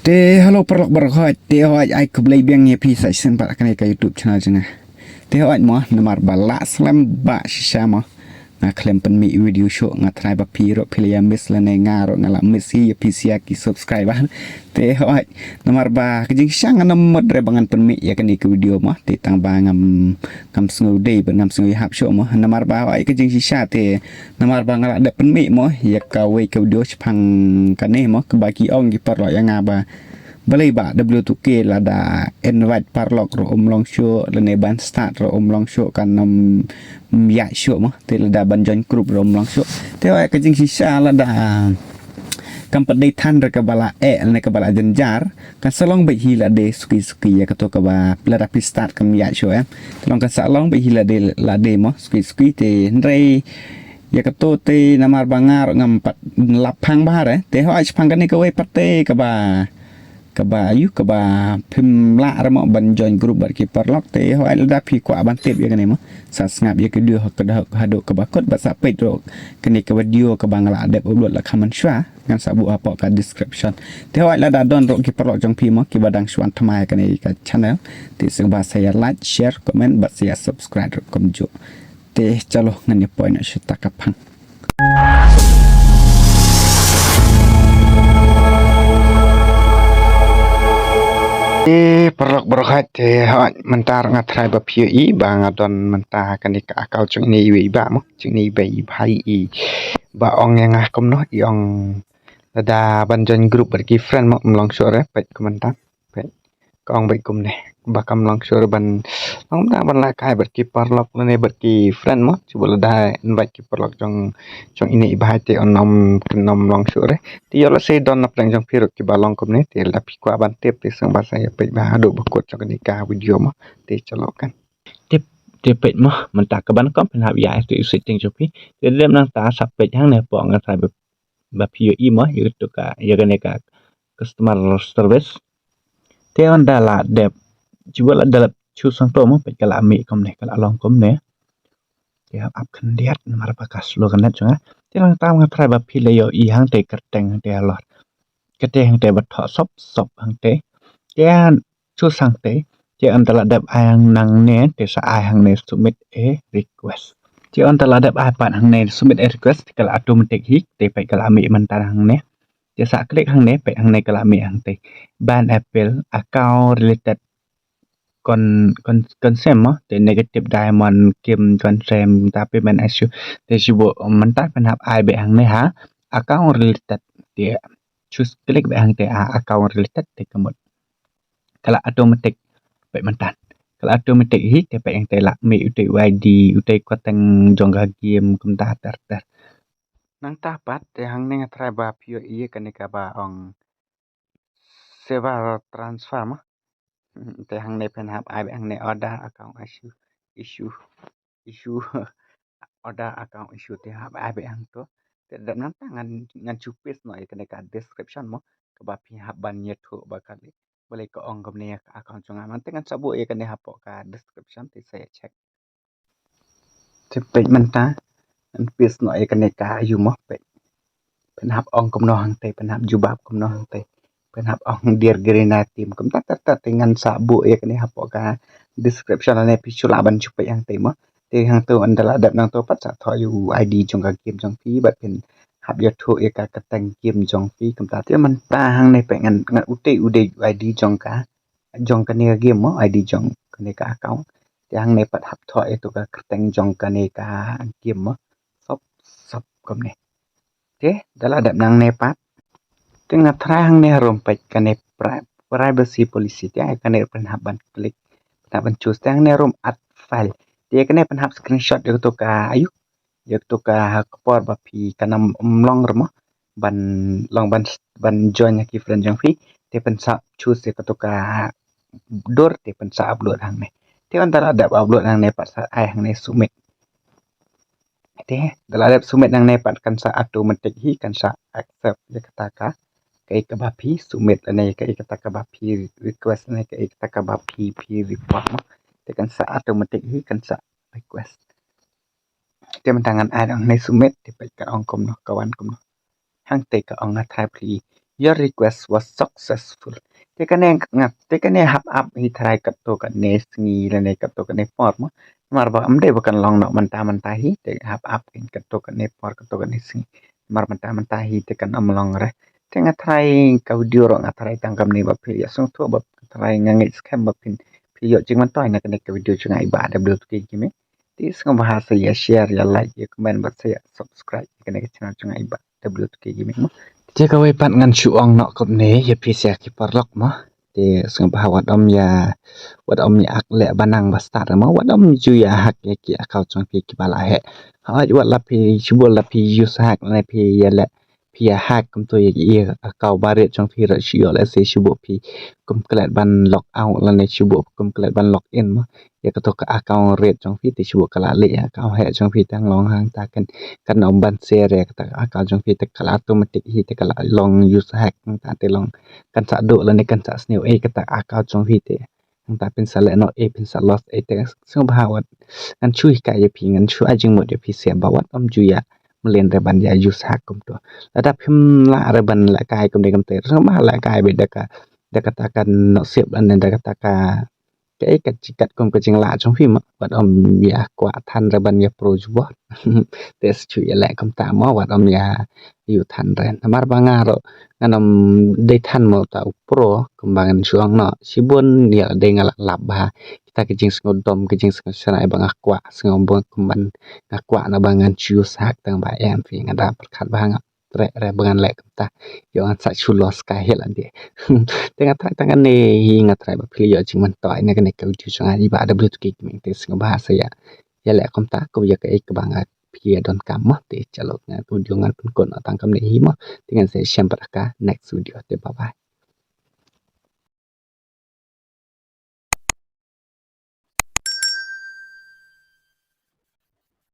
Halo perlok berkhot hoj ai kublai biang ye pi sai sen para kane ka YouTube channel jena. Hoj mo namar bala slam ba shama. Nga klem pen mi video show nga try ba pi ro pilia mis la ne nga ro ngala mis hi pi sia ki subscribe hoj namar ba kajing syang na mod re bangan pen mi ya kani ke video mo tang ba ngam sngu dei ben ngam sngu hap show mo namar ba hoj kajing sya namar ba ngala de pen mi mo ya ka we ke video chpang kane mo ke bagi ong ki par ro ya nga ba balai ba W2K là đã invite parlok ro long show là ne ban start ro long show kan ya show mo te là đã ban join group ro long show te wa ka jing sisa là đã kam padai than ra ka bala ne ka bala janjar kan salong be hi la de suki ya ka to ka ba la da start kam ya show long kan salong be hi la de mo suki te ndrei ya ka to te namar bangar ngam pat lapang ba re te ho ai pang kan ni ka we pate ka ba ayu ka ba phim lạ ra mo ban join group bar ki parlok te ho ai da phi kwa ban tep ya kane mo sa snap ya ke đưa ka da hado ka ba kot ba sa pe ro kane ka video ka bang la de upload la khaman shwa ngan sa bu apa ka description te ho ai la da don ro ki parlok jong phi mo ki badang shwan thmai kane ka channel te sing ba saya like share comment ba saya subscribe kom jo te chalo ngan ni point na shita ka phang perlok berkat hoj mentar ngatrai ba phi ba ngadon mentah kan ka akal chung ni wi ba mo chung ni bai bhai ba ong yang kom no i ong da ban jon group ber ki friend mo long sore pet komentar pet ka ong bai kum ne ba kam long sore ban ong da ban la kai ber ki perlok ne ber ki friend mo chu da invite ki perlok jong ini bhai te onom long sore ti yo la se don na prang jong phirok ki ba long kom ne te la pi kwa ban tep te sang ba saya pe ba do ba kot jong ni ka video mo te chalo kan tep te pe mo man ta ka ban kom pen hab ya te usit ting jong pi te lem nang ta sap pe hang ne po nga sai ba phi mo yu to ka ya ne ka customer service te on da la dep chu la da chu sang to mo pe ka la mi kom ne ka la long kom ne te ap kan diat mar ba kas lo kan net chung te lang tam nga trai ba phi le yo i hang te ka teng te lo cái tên hàng tệ bật thọ sop hàng tệ cái chú sang tệ chỉ anh ta là đẹp ai hàng năng nè để sa ai hàng này submit a request chỉ anh ta là đẹp ai bạn hàng này submit a request cái là automatic hit để phải cái là mỹ mình ta hàng nè chỉ sa click hàng nè phải hàng này cái là mỹ hàng tệ ban apple account related con xem á để negative diamond kim con xem ta payment issue để chỉ bộ mình ta phải học ai bị hàng này hả account related để choose klik be hang te account related te kamot kala automatic be mantan kala automatic hi te pe ang te la mi ute id ute kwatang jongga game kum ta tar nang ta pat te hang ne try ba pio i kan ka ba ong seva transfer ma te hang ne pen hab ai be hang ne order account issue order account issue te hab ai be hang to te dam nang ta ngan chupis noi kan ka description mo ka ba phi hab ban ye thu ba kali boleh ko ong kom ne account chunga man te ngan sabu ye kan ha po ka description te saya check te pe man ta an pis noi kan ka yu mo pe pen hab ong kom no hang te pen hab jubab kom no hang te pen hab ong dir gerina tim kom ta te ngan sabu ye kan ha po ka description ane pi chula ban chupe yang te mo te hang tu an dala dap nang to pat sa tho yu id chung ka game chung phi bat pen hab ya thu e ka tang game chung phi kam ta te man ta hang ne pe ngan ute ude id chung ka jong ka ne game mo id jong ka ne ka account te hang ne pat hab tho e to ka tang jong ka ne ka game mo sop kom ne te dala dap nang ne pat te nga thra hang ne rom pe ka ne privacy policy te ka ne pen hab ban klik ta ban choose te hang ne rom add file dia kena penhap screenshot dia tu ka ayu dia tu ka kopor ba phi kanam long remo ban long ban join ki friend jong phi te pen sa choose te tu ka dor te pen sa upload hang ne te antara ada upload hang ne pat sa ai hang ne submit te dalam ada submit hang ne pat kan sa automatic hi kan sa accept dia kata ka kai ka ba phi submit ane kai kata ka ba phi request ane kai kata ka ba phi report mo te kan sa automatic hi kan sa request te man tangan ai ong nei submit te pe ka ong kom no kawan kom no hang te ka ong na thai pli your request was successful tekane hap up hi try katto kan ne sngi lene katto kan ne form mar ba amde bakan long no manta hi te hap up in katto kan ne for katto kan ne sngi mar manta hi te kan amlong re te nga try ka video ro nga try tangkam ni ba phi ya sung tho ba try nga ngai scam ba phin phi yo jing man toy na kan ka video chung ai ba w ke kimi tis nga bahasa ya share ya like ya comment ba saya subscribe kan ka channel chung ai ba w ke kimi jika wei pat ngan chuang nok kop ne ye pi sia ki parlok ma te sing ba wat om ya ak le banang ba start ma wat om ju ya hak ye ki akau chong pi ki bala he ha wat la pi chubol la pi use hak ne pi ye le pi ya hak kum to ye ye akau ba re chong pi ra chi yo le se chubo pi kum klet ban lock out la ne chubo kum klet ban lock in ma ye ka to ka akau re chong pi ti chubo kala le akau he chong pi tang long hang ta kan om ban se re ka akal jong pi te kala automatic hi te kala long use hack ta te long kan sa do la ne kan sa snail e ka ta akal jong pi te ta pin sa le no e pin sa lost e te so bahawat kan chui ka ye pi ngan chu ajing mo de pi se bawat om ju ya melen re ban ya use hack kum to da phim la re ban la kai kum de kum te so ma la kai be da ka ta kan no sep an da ka ta ka cái kat kom kaching la trong phim wat om ya kwa than ra ban ya pro jubo tes chu ya la kom ta mo wat om ya yu than ren mar banga ro nganom de than mo ta pro kembangan chuang no sibun ya de ngala lab ba kita kaching sngod dom kaching sngod sana bang akwa sngom bon kumban akwa na bangan chu sak tang ba em fi ngada perkhat bang re bangan lek ta yo an sa chu los ka hel ande tengah tangan ni ingat try ba pili yo jing man toy na kan ka video changa ni ba ada blut ki mi te sing bahasa ya ya le kom ta ko ya ka ek bang pi don kam ma te chalo na video ngan pun kon atang kam ni hi ma dengan saya share ka next video te bye bye